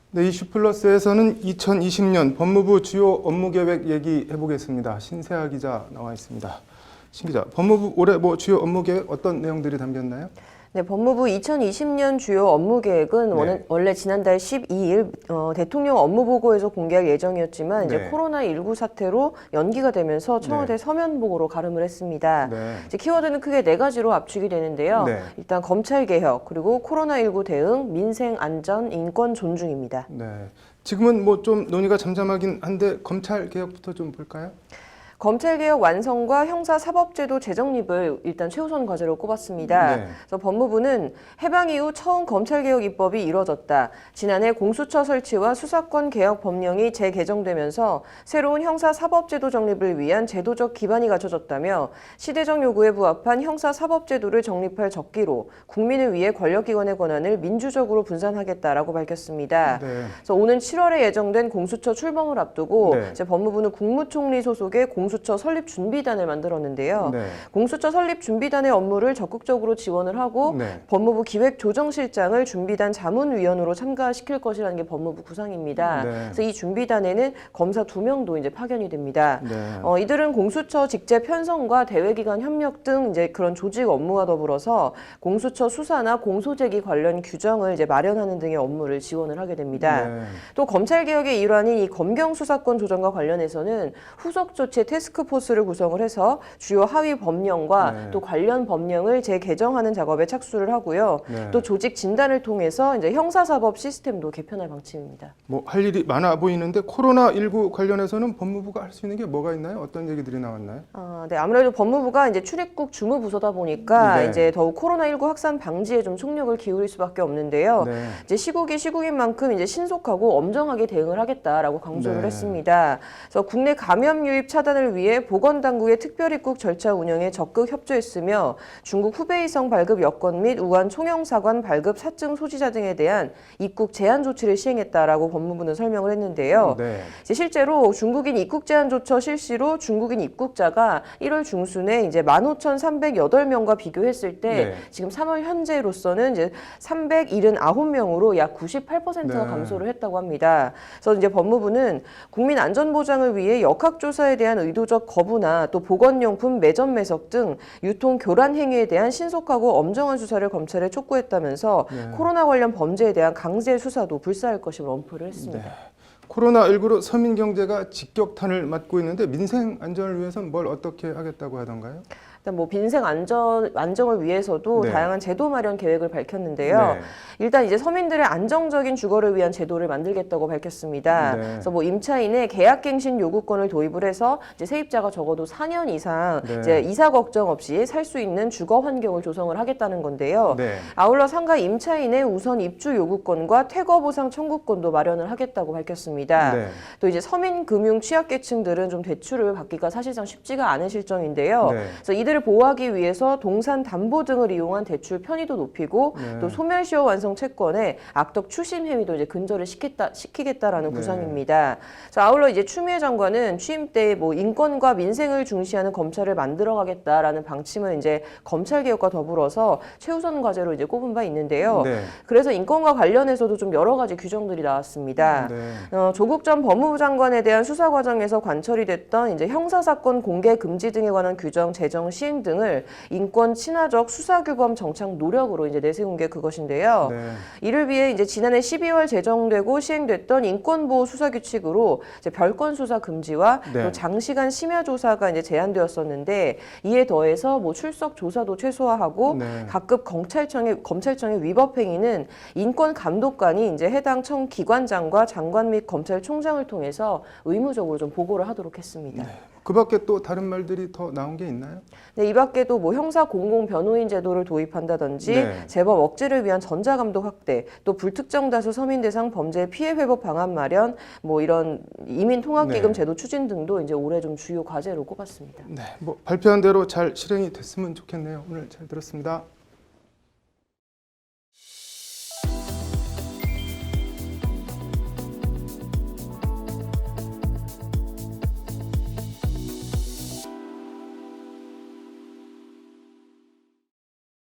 네, 이슈플러스에서는 2020년 법무부 주요 업무계획 얘기해 보겠습니다. 신세아 기자 나와 있습니다. 신 기자, 법무부 올해 주요 업무계획 어떤 내용들이 담겼나요? 네, 법무부 2020년 주요 업무계획은 원래 지난달 12일 대통령 업무보고에서 공개할 예정이었지만 이제 코로나19 사태로 연기가 되면서 청와대 서면보고로 가름을 했습니다. 이제 키워드는 크게 네 가지로 압축이 되는데요. 일단 검찰개혁, 그리고 코로나19 대응, 민생 안전, 인권 존중입니다. 네, 지금은 좀 논의가 잠잠하긴 한데 검찰개혁부터 좀 볼까요? 검찰개혁 완성과 형사사법제도 재정립을 일단 최우선 과제로 꼽았습니다. 그래서 법무부는 해방 이후 처음 검찰개혁 입법이 이뤄졌다. 지난해 공수처 설치와 수사권 개혁 법령이 재개정되면서 새로운 형사사법제도 정립을 위한 제도적 기반이 갖춰졌다며 시대적 요구에 부합한 형사사법제도를 정립할 적기로 국민을 위해 권력기관의 권한을 민주적으로 분산하겠다라고 밝혔습니다. 그래서 오는 7월에 예정된 공수처 출범을 앞두고 이제 법무부는 국무총리 소속의 공수처 설립 준비단을 만들었는데요. 공수처 설립 준비단의 업무를 적극적으로 지원을 하고 법무부 기획조정실장을 준비단 자문위원으로 참가시킬 것이라는 게 법무부 구상입니다. 그래서 이 준비단에는 검사 2명도 이제 파견이 됩니다. 이들은 공수처 직제 편성과 대외기관 협력 등 이제 그런 조직 업무와 더불어서 공수처 수사나 공소제기 관련 규정을 이제 마련하는 등의 업무를 지원을 하게 됩니다. 또 검찰개혁의 일환인 이 검경수사권 조정과 관련해서는 후속 조치 태스크포스를 구성을 해서 주요 하위 법령과 또 관련 법령을 재개정하는 작업에 착수를 하고요. 또 조직 진단을 통해서 이제 형사사법 시스템도 개편할 방침입니다. 할 일이 많아 보이는데 코로나19 관련해서는 법무부가 할 수 있는 게 뭐가 있나요? 어떤 얘기들이 나왔나요? 네, 아무래도 법무부가 이제 출입국 주무부서다 보니까 이제 더욱 코로나19 확산 방지에 좀 총력을 기울일 수밖에 없는데요. 이제 시국이 시국인 만큼 이제 신속하고 엄정하게 대응을 하겠다라고 강조를 했습니다. 그래서 국내 감염 유입 차단을 위해 보건당국의 특별입국 절차 운영에 적극 협조했으며 중국 후베이성 발급 여권 및 우한 총영사관 발급 사증 소지자 등에 대한 입국 제한 조치를 시행했다라고 법무부는 설명을 했는데요. 이제 실제로 중국인 입국 제한 조처 실시로 중국인 입국자가 1월 중순에 이제 15,308명과 비교했을 때 지금 3월 현재로서는 이제 379명으로 약 98%가 감소를 했다고 합니다. 그래서 이제 법무부는 국민 안전 보장을 위해 역학조사에 대한 의도적 거부나 또 보건용품 매점 매석 등 유통 교란 행위에 대한 신속하고 엄정한 수사를 검찰에 촉구했다면서 코로나 관련 범죄에 대한 강제 수사도 불사할 것임을 언포를 했습니다. 코로나19로 서민 경제가 직격탄을 맞고 있는데 민생 안전을 위해서는 뭘 어떻게 하겠다고 하던가요? 일단 민생 안정을 위해서도 다양한 제도 마련 계획을 밝혔는데요. 일단 이제 서민들의 안정적인 주거를 위한 제도를 만들겠다고 밝혔습니다. 그래서 임차인의 계약갱신 요구권을 도입을 해서 이제 세입자가 적어도 4년 이상 이제 이사 걱정 없이 살 수 있는 주거 환경을 조성을 하겠다는 건데요. 아울러 상가 임차인의 우선 입주 요구권과 퇴거 보상 청구권도 마련을 하겠다고 밝혔습니다. 또 이제 서민 금융 취약계층들은 좀 대출을 받기가 사실상 쉽지가 않은 실정인데요. 그래서 이들을 보호하기 위해서 동산 담보 등을 이용한 대출 편의도 높이고 또 소멸시효 완성 채권에 악덕 추심 행위도 이제 근절을 시키겠다라는 구상입니다. 그래서 아울러 이제 추미애 장관은 취임 때 인권과 민생을 중시하는 검찰을 만들어가겠다라는 방침을 이제 검찰 개혁과 더불어서 최우선 과제로 이제 꼽은 바 있는데요. 그래서 인권과 관련해서도 좀 여러 가지 규정들이 나왔습니다. 조국 전 법무부 장관에 대한 수사 과정에서 관철이 됐던 이제 형사사건 공개 금지 등에 관한 규정 제정 시행 등을 인권 친화적 수사규범 정착 노력으로 이제 내세운 게 그것인데요. 이를 위해 이제 지난해 12월 제정되고 시행됐던 인권보호 수사규칙으로 이제 별건 수사 금지와 또 장시간 심야 조사가 이제 제한되었었는데 이에 더해서 출석 조사도 최소화하고 각급 검찰청의 위법 행위는 인권감독관이 이제 해당 청 기관장과 장관 및 검찰총장을 통해서 의무적으로 좀 보고를 하도록 했습니다. 그 밖에 또 다른 말들이 더 나온 게 있나요? 이 밖에도 형사 공공 변호인 제도를 도입한다든지 재범 억제를 위한 전자감독 확대, 또 불특정 다수 서민 대상 범죄 피해 회복 방안 마련, 이런 이민 통합기금 제도 추진 등도 이제 올해 좀 주요 과제로 꼽았습니다. 발표한 대로 잘 실행이 됐으면 좋겠네요. 오늘 잘 들었습니다.